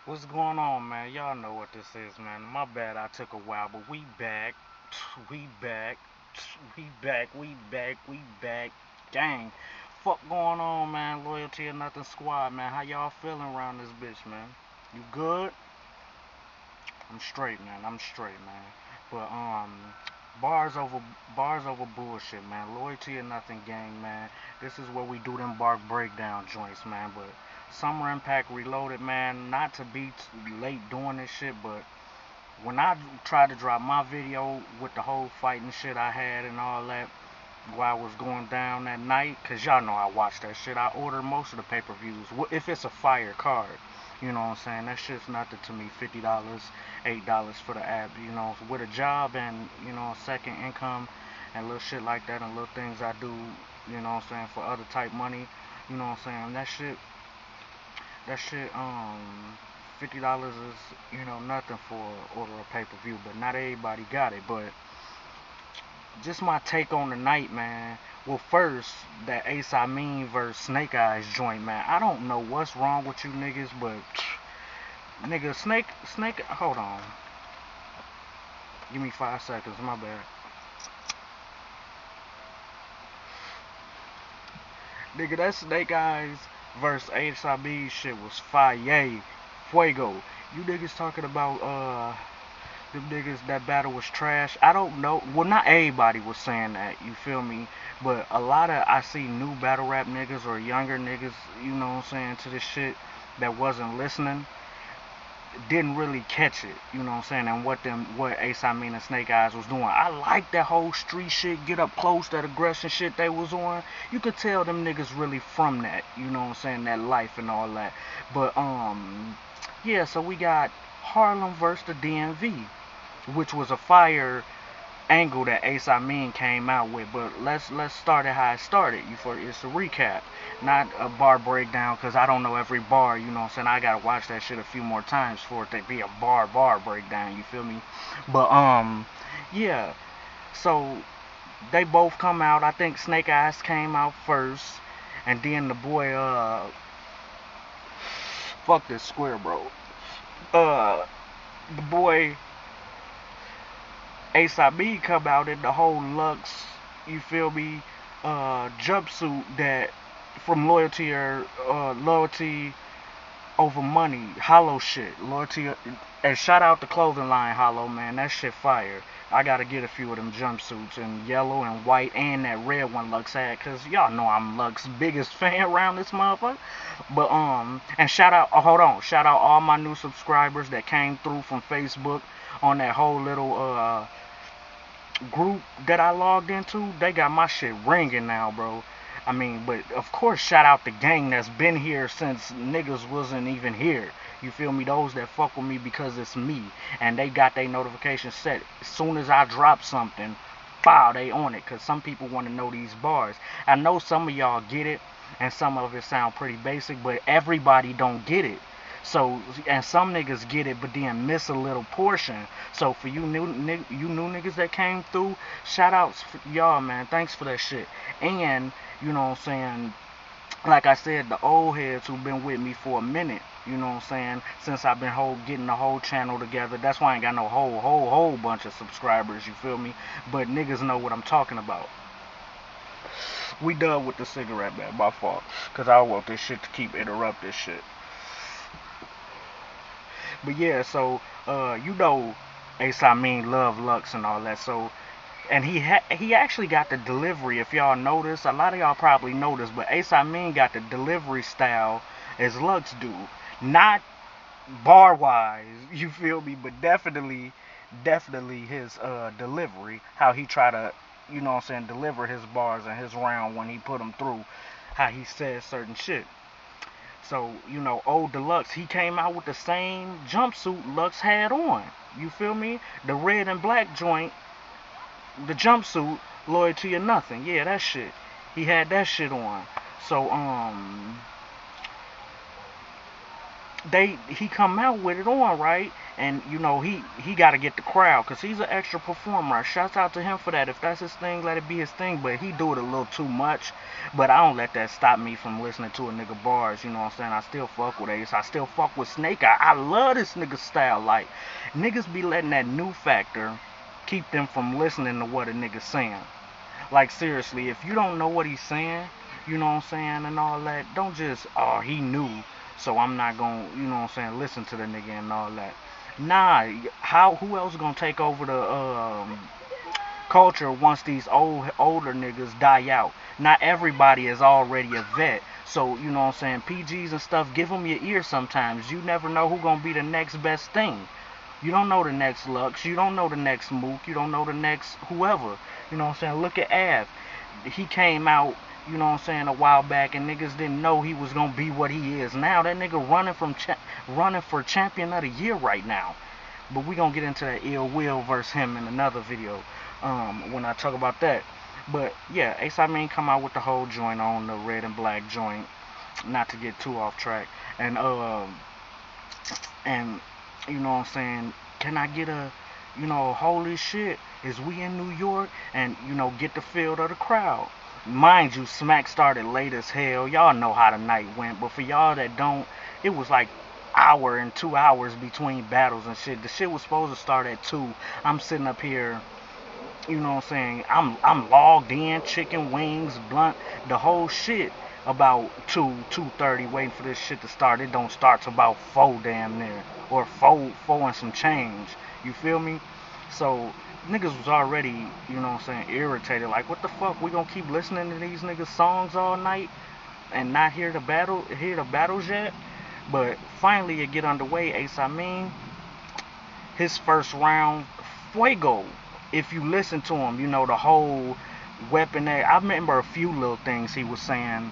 What's going on, man? Y'all know what this is, man. My bad, I took a while, but we back. We back. We back. We back. We back. Gang. Fuck going on, man? Loyalty or Nothing Squad, man. How y'all feeling around this bitch, man? You good? I'm straight, man. I'm straight, man. But bars over bars over bullshit, man. Loyalty or Nothing gang, man. This is where we do them bark breakdown joints, man. But Summer Impact Reloaded, man. Not to be late doing this shit, but when I tried to drop my video with the whole fighting shit I had and all that while I was going down that night, cause y'all know I watched that shit. I ordered most of the pay-per-views. If it's a fire card, you know what I'm saying? That shit's nothing to me. $50, $8 for the app, you know, with a job and, you know, second income and little shit like that and little things I do, you know what I'm saying, for other type money, you know what I'm saying? That shit, $50 is, you know, nothing for order a pay-per-view, but not everybody got it. But just my take on the night, man. Well, first, that Ace Amin versus Snake Eyes joint, man. I don't know what's wrong with you niggas, but nigga, Snake, hold on. Give me 5 seconds, my bad. Nigga, that Snake Eyes versus Ace Amin shit was fire. Fuego. You niggas talking about, them niggas that battle was trash. I don't know. Well, not everybody was saying that. You feel me? But a lot of I see new battle rap niggas or younger niggas. You know what I'm saying, to this shit that wasn't listening. Didn't really catch it. You know what I'm saying? And what Ace I Mean and Snake Eyes was doing. I like that whole street shit, get up close, that aggression shit they was on. You could tell them niggas really from that. You know what I'm saying? That life and all that. But yeah. So we got Harlem versus the DMV, which was a fire angle that Ace Amin came out with. But let's start it how it started. It's a recap, not a bar breakdown, because I don't know every bar. You know what I'm saying? I gotta watch that shit a few more times for it to be a bar breakdown. You feel me? But yeah. So they both come out. I think Snake Eyes came out first, and then the boy fuck this square, bro. The boy A$AP come out in the whole Lux, you feel me, jumpsuit that from loyalty over money, hollow shit, loyalty, and shout out the clothing line hollow, man, that shit fire. I gotta get a few of them jumpsuits in yellow and white and that red one Lux had, cause y'all know I'm Lux biggest fan around this motherfucker. But and shout out, hold on, shout out all my new subscribers that came through from Facebook on that whole little group that I logged into. They got my shit ringing now, bro. I mean, but of course, shout out the gang that's been here since niggas wasn't even here. You feel me? Those that fuck with me because it's me, and they got their notification set. As soon as I drop something, wow, they on it. Cause some people want to know these bars. I know some of y'all get it, and some of it sound pretty basic, but everybody don't get it. So, and some niggas get it, but then miss a little portion. So for you new niggas that came through, shout outs for y'all, man. Thanks for that shit. And you know what I'm saying, like I said, the old heads who've been with me for a minute, you know what I'm saying, since I've been getting the whole channel together. That's why I ain't got no whole bunch of subscribers, you feel me? But niggas know what I'm talking about. We done with the cigarette, man, my fault. Cause I want this shit to keep interrupt this shit. But yeah, so you know, Ace I Mean love Lux and all that. So and he actually got the delivery. If y'all notice, a lot of y'all probably noticed, but Ace I Mean got the delivery style as Lux do. Not bar wise, you feel me, but definitely his delivery, how he try to, you know what I'm saying, deliver his bars and his round when he put them through, how he says certain shit. So, you know, old Deluxe, he came out with the same jumpsuit Lux had on. You feel me? The red and black joint, the jumpsuit, Loyalty or Nothing. Yeah, that shit. He had that shit on. So, he come out with it on, right? And you know he got to get the crowd because he's an extra performer. Shouts out to him for that. If that's his thing, let it be his thing. But he do it a little too much. But I don't let that stop me from listening to a nigga bars. You know what I'm saying? I still fuck with Ace. I still fuck with Snake Eye. I love this nigga style. Like niggas be letting that new factor keep them from listening to what a nigga saying. Like seriously, if you don't know what he's saying, you know what I'm saying, and all that, don't just he knew, so I'm not gonna, you know what I'm saying, listen to the nigga and all that. Nah, who else gonna take over the culture once these older niggas die out? Not everybody is already a vet. So, you know what I'm saying, PGs and stuff, give them your ear sometimes. You never know who gonna be the next best thing. You don't know the next Lux. You don't know the next Mook. You don't know the next whoever. You know what I'm saying? Look at Av. He came out, you know what I'm saying, a while back, and niggas didn't know he was gonna be what he is now. That nigga running for champion of the year right now. But we gonna get into that Ill Will versus him in another video when I talk about that. But yeah, Ace Amin come out with the whole joint on, the red and black joint. Not to get too off track. And you know what I'm saying, can I get a, you know, holy shit, is we in New York? And, you know, get the feel of the crowd. Mind you, Smack started late as hell. Y'all know how the night went. But for y'all that don't, it was like hour and 2 hours between battles and shit. The shit was supposed to start at 2. I'm sitting up here, you know what I'm saying, I'm logged in, chicken wings, blunt, the whole shit, about 2:30, waiting for this shit to start. It don't start till about 4 damn near, or 4 and some change. You feel me? So niggas was already, you know what I'm saying, irritated. Like, what the fuck? We gonna keep listening to these niggas songs all night and not hear the battles yet? But finally it get underway. Ace Amin, his first round, fuego. If you listen to him, you know the whole weapon there. I remember a few little things he was saying,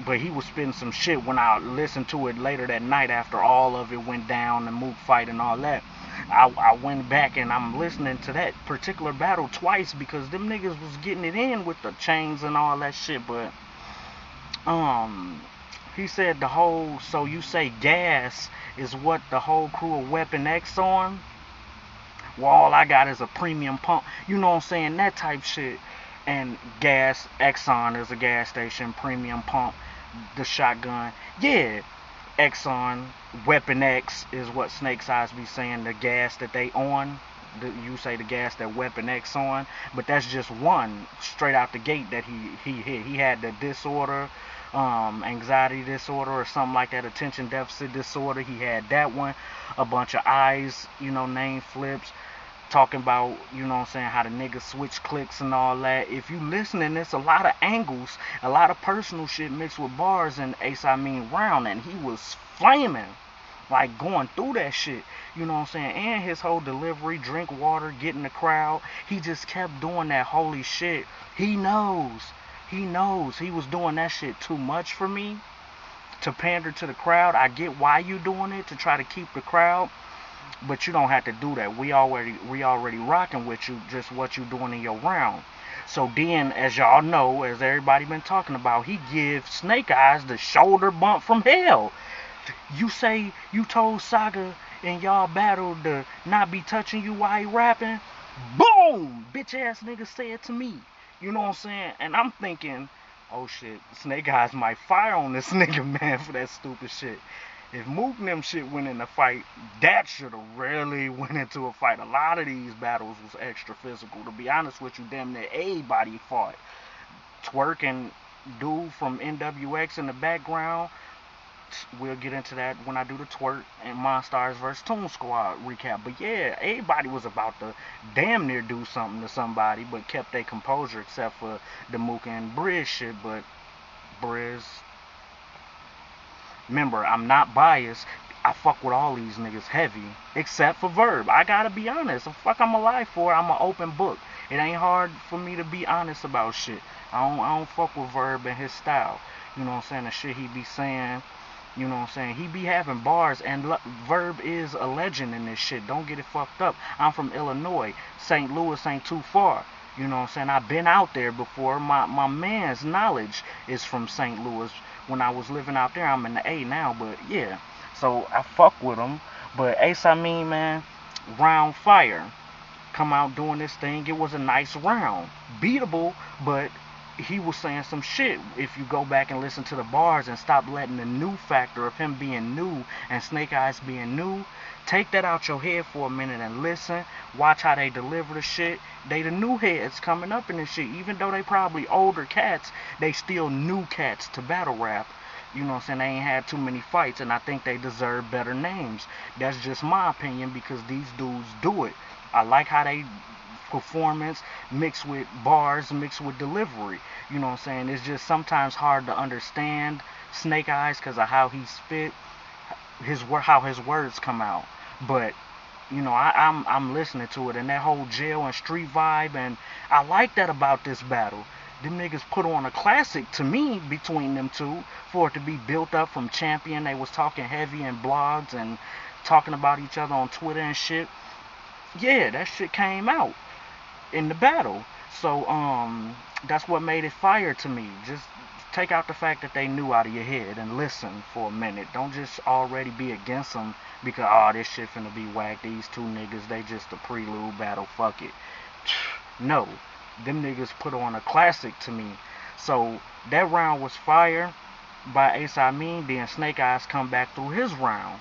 but he was spitting some shit when I listened to it later that night after all of it went down, the Mook fight and all that. I went back and I'm listening to that particular battle twice because them niggas was getting it in with the chains and all that shit. But he said the whole, so you say gas is what the whole crew of Weapon X on? Well, all I got is a premium pump. You know what I'm saying? That type shit. And gas, Exxon is a gas station, premium pump, the shotgun. Yeah, Exxon, Weapon X is what Snake's Eyes be saying, the gas that they on. You say the gas that Weapon X on, but that's just one straight out the gate that he hit. He had the disorder, anxiety disorder or something like that, attention deficit disorder. He had that one, a bunch of eyes, you know, name flips, talking about, you know what I'm saying, how the niggas switch clicks and all that. If you listening, there's a lot of angles, a lot of personal shit mixed with bars in Ace Amin round, and he was flaming, like going through that shit, you know what I'm saying. And his whole delivery, drink water, getting the crowd, he just kept doing that holy shit. He knows he was doing that shit too much for me to pander to the crowd. I get why you doing it, to try to keep the crowd, but you don't have to do that. We already rocking with you, just what you doing in your round. So then, as y'all know, as everybody been talking about, he gives Snake Eyes the shoulder bump from hell. You say you told Saga in y'all battle to not be touching you while he rapping? Boom! Bitch ass nigga said to me. You know what I'm saying? And I'm thinking, oh shit, Snake Eyes might fire on this nigga, man, for that stupid shit. If Mook and them shit went in a fight, that should have really went into a fight. A lot of these battles was extra physical. To be honest with you, damn near everybody fought. Twerk and dude from NWX in the background. We'll get into that when I do the Twerk and Monstars vs. Toon Squad recap. But yeah, everybody was about to damn near do something to somebody, but kept their composure except for the Mook and Briz shit. But Briz, remember, I'm not biased. I fuck with all these niggas heavy, except for Verb. I gotta be honest. The fuck I'm alive for, I'm an open book. It ain't hard for me to be honest about shit. I don't fuck with Verb and his style. You know what I'm saying? The shit he be saying, you know what I'm saying? He be having bars, and Verb is a legend in this shit. Don't get it fucked up. I'm from Illinois. St. Louis ain't too far. You know what I'm saying? I've been out there before. My man's knowledge is from St. Louis. When I was living out there, I'm in the A now, but yeah. So I fuck with him. But Ace Amin, man, round fire. Come out doing this thing. It was a nice round. Beatable, but he was saying some shit. If you go back and listen to the bars and stop letting the new factor of him being new and Snake Eyes being new, take that out your head for a minute and listen. Watch how they deliver the shit. They the new heads coming up in this shit. Even though they probably older cats, they still new cats to battle rap. You know what I'm saying? They ain't had too many fights, and I think they deserve better names. That's just my opinion because these dudes do it. I like how they performance mixed with bars, mixed with delivery. You know what I'm saying? It's just sometimes hard to understand Snake Eyes because of how he spit, how his words come out. But you know, I'm listening to it and that whole jail and street vibe, and I like that about this battle. Them niggas put on a classic to me between them two for it to be built up from champion. They was talking heavy in blogs and talking about each other on Twitter and shit. Yeah, that shit came out in the battle. So that's what made it fire to me. Just take out the fact that they knew out of your head and listen for a minute. Don't just already be against them because oh this shit finna be whack. These two niggas they just a prelude battle. Fuck it. No, them niggas put on a classic to me. So that round was fire by Ace Amin. Then Snake Eyes come back through his round.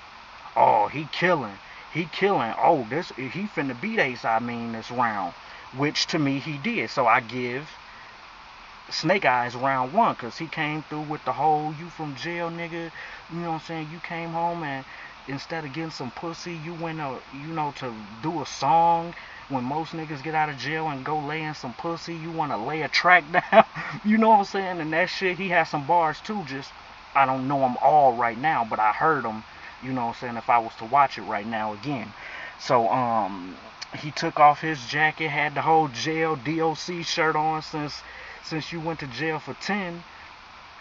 Oh, he killing. He killing. Oh, this he finna beat Ace Amin this round, which to me he did. So I give Snake Eyes round one because he came through with the whole you from jail nigga. You know what I'm saying? You came home and instead of getting some pussy, you went to do a song. When most niggas get out of jail and go lay in some pussy, you want to lay a track down. You know what I'm saying? And that shit, he has some bars too. Just I don't know them all right now, but I heard them. You know what I'm saying? If I was to watch it right now again. So he took off his jacket, had the whole jail DOC shirt on since you went to jail for 10.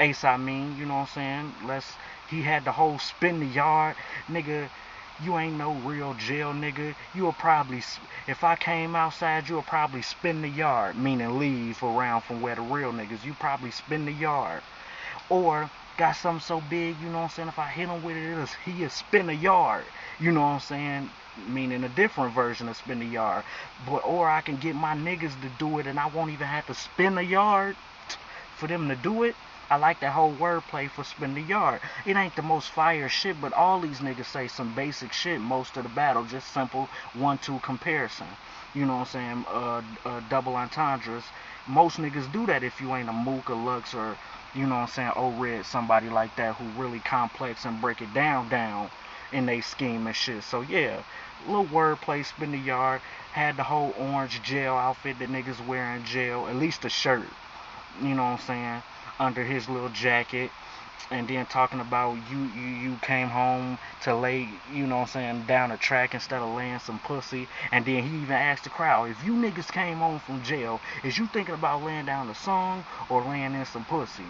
Ace I mean, you know what I'm saying? He had the whole spin the yard, nigga. You ain't no real jail nigga. You'll probably, if I came outside, you'll probably spin the yard, meaning leave around from where the real niggas. You probably spin the yard. Or got something so big, you know what I'm saying? If I hit him with it, he'll spin a yard. You know what I'm saying? Meaning a different version of spin the yard. Or I can get my niggas to do it and I won't even have to spin the yard for them to do it. I like that whole wordplay for spin the yard. It ain't the most fire shit, but all these niggas say some basic shit most of the battle. Just simple 1-2 comparison. You know what I'm saying? Double entendres. Most niggas do that if you ain't a Mook or Lux or, you know what I'm saying, O-Red, somebody like that who really complex and break it down in they scheme and shit. So yeah, little wordplay, spin the yard. Had the whole orange jail outfit that niggas wear in jail. At least a shirt. You know what I'm saying? Under his little jacket, and then talking about you came home to lay, you know what I'm saying, down a track instead of laying some pussy. And then he even asked the crowd, if you niggas came home from jail, is you thinking about laying down a song or laying in some pussy?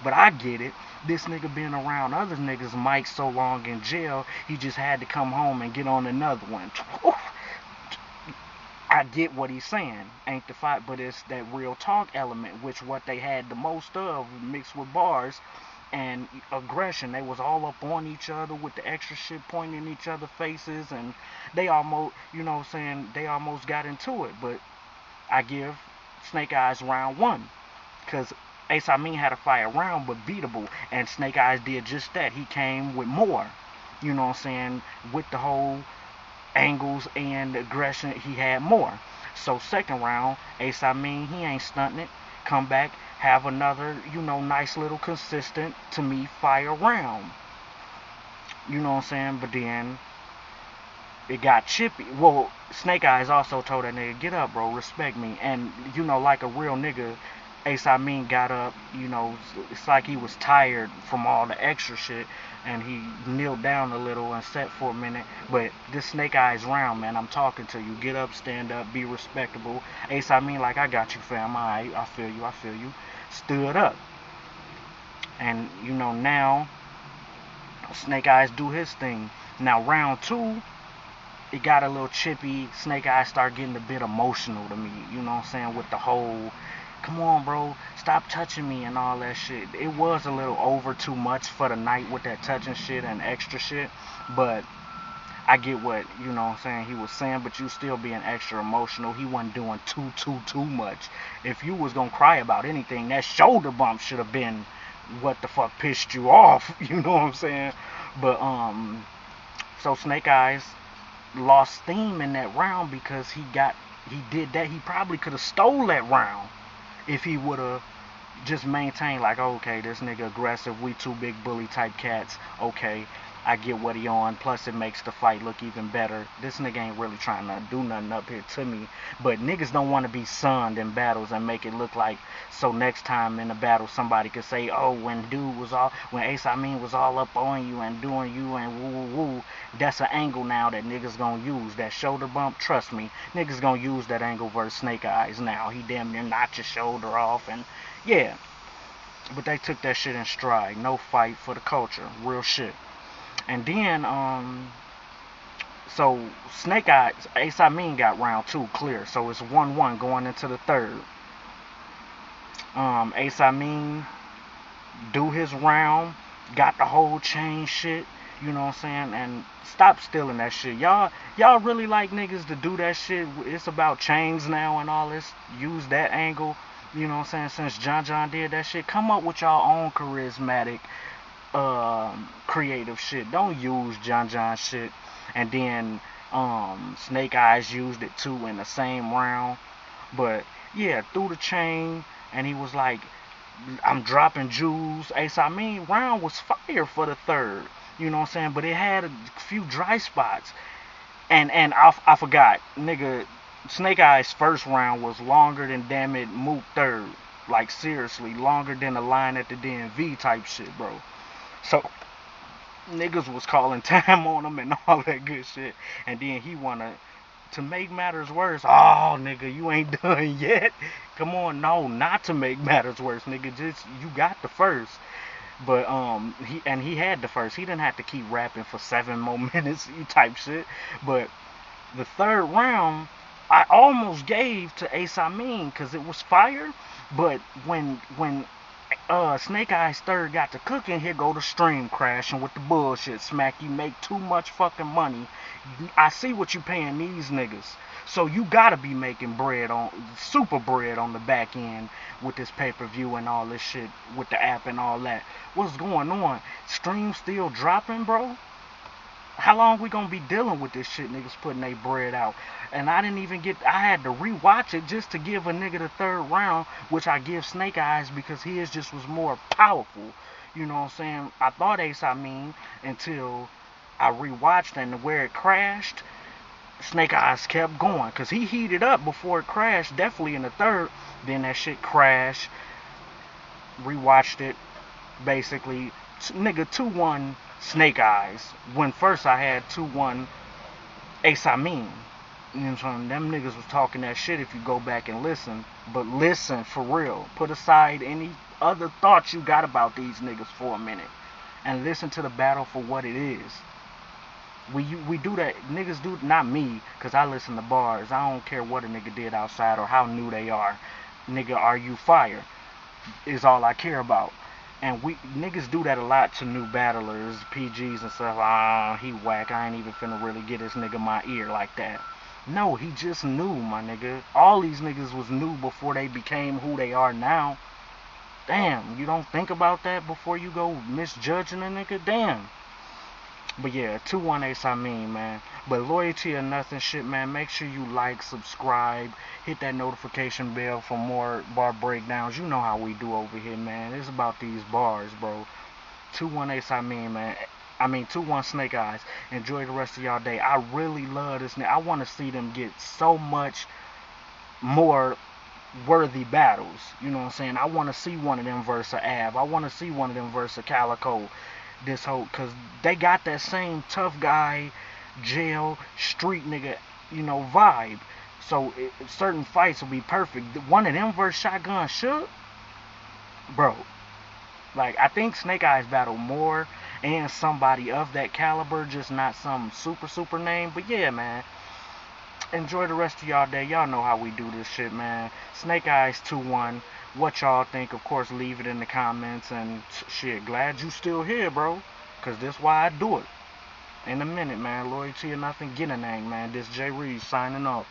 But I get it. This nigga been around other niggas' mics so long in jail, he just had to come home and get on another one. I get what he's saying, ain't the fight, but it's that real talk element, which what they had the most of, mixed with bars and aggression. They was all up on each other with the extra shit pointing in each other's faces, and they almost, you know what I'm saying, they almost got into it. But I give Snake Eyes round one, because Ace Amin had a fire round, but beatable, and Snake Eyes did just that. He came with more, you know what I'm saying, with the whole angles and aggression, he had more. So second round, Ace Amin, he ain't stunting it. Come back, have another, you know, nice little consistent, to me, fire round. You know what I'm saying? But then it got chippy. Well, Snake Eyes also told that nigga, get up, bro, respect me. And, you know, like a real nigga, Ace Amin got up, you know, it's like he was tired from all the extra shit, and he kneeled down a little and sat for a minute. But this Snake Eyes round, man, I'm talking to you. Get up, stand up, be respectable. Ace Amin, like, I got you, fam. Alright, I feel you. Stood up. And, you know, now, Snake Eyes do his thing. Now, round two, it got a little chippy. Snake Eyes start getting a bit emotional to me, you know what I'm saying, with the whole, come on, bro, stop touching me and all that shit. It was a little over too much for the night with that touching shit and extra shit, but I get what, you know what I'm saying, he was saying, but you still being extra emotional. He wasn't doing too much. If you was gonna cry about anything, that shoulder bump should have been what the fuck pissed you off. You know what I'm saying? But so Snake Eyes lost steam in that round because he did that. He probably could have stole that round if he would have just maintained, like, okay, this nigga aggressive, we two big bully type cats, okay, I get what he on, plus it makes the fight look even better. This nigga ain't really trying to do nothing up here to me, but niggas don't want to be sunned in battles and make it look like, so next time in a battle somebody could say, oh, when Ace Amin was all up on you and doing you and woo woo woo, that's an angle now that niggas gonna use. That shoulder bump, trust me, niggas gonna use that angle versus Snake Eyes now. He damn near knocked your shoulder off, and yeah, but they took that shit in stride. No fight for the culture. Real shit. And then, so Snake Eyes, Ace Amin got round 2 clear. So it's 1-1 going into the third. Ace Amin do his round, got the whole chain shit. You know what I'm saying? And stop stealing that shit. Y'all really like niggas to do that shit. It's about chains now and all this. Use that angle. You know what I'm saying? Since John did that shit, come up with y'all own charismatic, creative shit. Don't use John shit. And then Snake Eyes used it too in the same round. But yeah, through the chain, and he was like, I'm dropping jewels. Ace Amin round was fire for the third. You know what I'm saying? But it had a few dry spots. And I forgot, nigga, Snake Eyes first round was longer than damn it Mook third. Like seriously, longer than the line at the DMV type shit, bro. So niggas was calling time on him and all that good shit. And then he wanna, to make matters worse, oh nigga, you ain't done yet. Come on, no, not to make matters worse, nigga. Just you got the first. But he had the first. He didn't have to keep rapping for 7 more minutes type shit. But the third round, I almost gave to Ace Amin because it was fire. But when Snake Eyes third got to cooking, here go the stream crashing with the bullshit. Smack, you make too much fucking money. I see what you paying these niggas. So you gotta be making bread on, super bread on the back end with this pay-per-view and all this shit with the app and all that. What's going on? Stream still dropping, bro? How long we gonna be dealing with this shit, niggas putting their bread out? And I had to rewatch it just to give a nigga the third round, which I give Snake Eyes because his just was more powerful. You know what I'm saying? I thought Ace Amin until I rewatched, and where it crashed, Snake Eyes kept going because he heated up before it crashed, definitely in the third. Then that shit crashed. Rewatched it, basically, nigga, 2-1 Snake Eyes. When first I had 2-1 Ace Amin. You know what I'm saying? Them niggas was talking that shit if you go back and listen. But listen, for real. Put aside any other thoughts you got about these niggas for a minute. And listen to the battle for what it is. We do that. Niggas do, not me, because I listen to bars. I don't care what a nigga did outside or how new they are. Nigga, are you fire? Is all I care about. And niggas do that a lot to new battlers, PGs and stuff. Ah, he whack. I ain't even finna really get this nigga my ear like that. No, he just new, my nigga. All these niggas was new before they became who they are now. Damn, you don't think about that before you go misjudging a nigga? Damn. But yeah, 2-1 Ace Amin, man. But loyalty or nothing shit, man. Make sure you like, subscribe, hit that notification bell for more bar breakdowns. You know how we do over here, man. It's about these bars, bro. 2-1 Ace Amin, man. I mean, 2-1 Snake Eyes. Enjoy the rest of y'all day. I really love this. I want to see them get so much more worthy battles. You know what I'm saying? I want to see one of them versus Av. I want to see one of them versus Calico. This whole, because they got that same tough guy, jail, street nigga, you know, vibe. So certain fights will be perfect. One of them versus Shotgun Shook, bro. Like, I think Snake Eyes battle more and somebody of that caliber, just not some super name. But yeah, man. Enjoy the rest of y'all day. Y'all know how we do this shit, man. Snake Eyes 2-1. What y'all think? Of course, leave it in the comments. And shit, glad you still here, bro. Because this why I do it. in a minute, man. Loyalty or nothing, get a name, man. This J Reed signing off.